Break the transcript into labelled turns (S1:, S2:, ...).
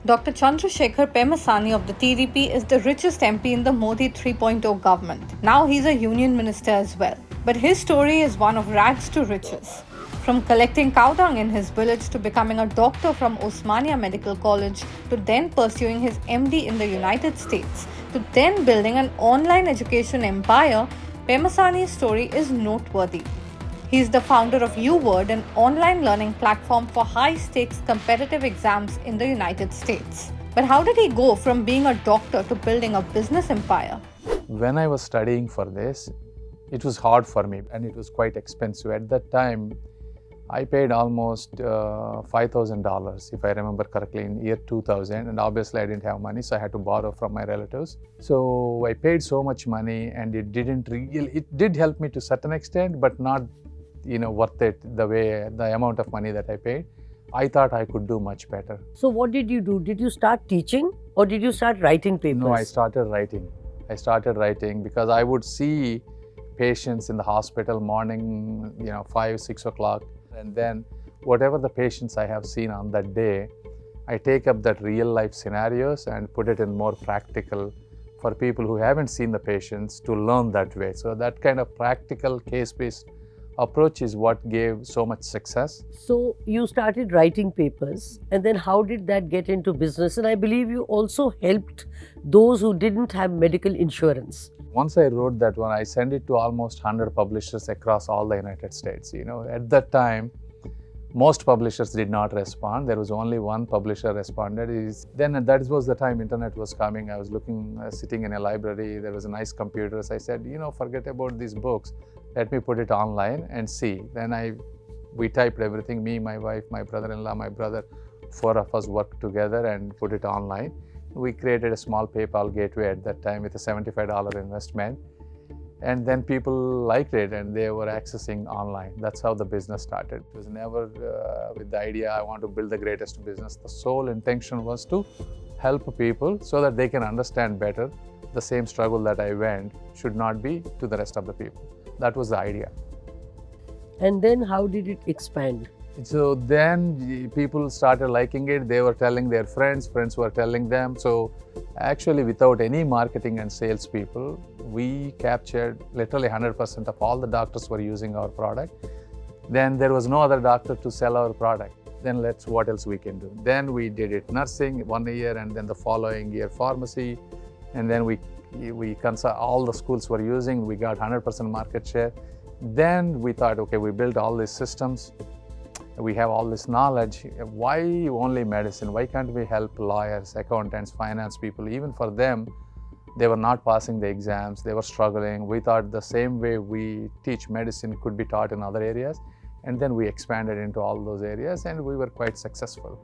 S1: Dr. Chandra Sekhar Pemmasani of the TDP is the richest MP in the Modi 3.0 government. Now he's a union minister as well. But his story is one of rags to riches. From collecting cow dung in his village to becoming a doctor from Osmania Medical College to then pursuing his MD in the United States to then building an online education empire, Pemmasani's story is noteworthy. He is the founder of UWord, an online learning platform for high-stakes competitive exams in the United States. But how did he go from being a doctor to building a business empire?
S2: When I was studying for this, it was hard for me and it was quite expensive. At that time, I paid almost $5,000, if I remember correctly, in year 2000. And obviously I didn't have money, so I had to borrow from my relatives. So I paid so much money and it did help me to a certain extent, but not worth it the amount of money that I paid. I thought I could do much better.
S3: So what did you do? Did you start teaching or did you start writing papers?
S2: No, I started writing because I would see patients in the hospital morning, 5, 6 o'clock. And then whatever the patients I have seen on that day, I take up that real life scenarios and put it in more practical for people who haven't seen the patients to learn that way. So that kind of practical case-based approach is what gave so much success.
S3: So you started writing papers, and then how did that get into business? And I believe you also helped those who didn't have medical insurance.
S2: Once I wrote that one, I sent it to almost 100 publishers across all the United States. At that time, most publishers did not respond. There was only one publisher responded. Then that was the time internet was coming. I was sitting in a library. There was a nice computer. So I said, forget about these books. Let me put it online and see. Then we typed everything, me, my wife, my brother-in-law, my brother, 4 of us worked together and put it online. We created a small PayPal gateway at that time with a $75 investment. And then people liked it and they were accessing online. That's how the business started. It was never with the idea, I want to build the greatest business. The sole intention was to help people so that they can understand better the same struggle that I went should not be to the rest of the people. That was the idea.
S3: And then how did it expand?
S2: So then people started liking it. They were telling their friends were telling them. So actually without any marketing and sales people, we captured literally 100% of all the doctors were using our product. Then there was no other doctor to sell our product. Then what else we can do? Then we did it nursing 1 year and then the following year pharmacy. And then we all the schools were using, we got 100% market share. Then we thought, okay, we built all these systems. We have all this knowledge. Why only medicine? Why can't we help lawyers, accountants, finance people? Even for them, they were not passing the exams. They were struggling. We thought the same way we teach medicine could be taught in other areas. And then we expanded into all those areas and we were quite successful.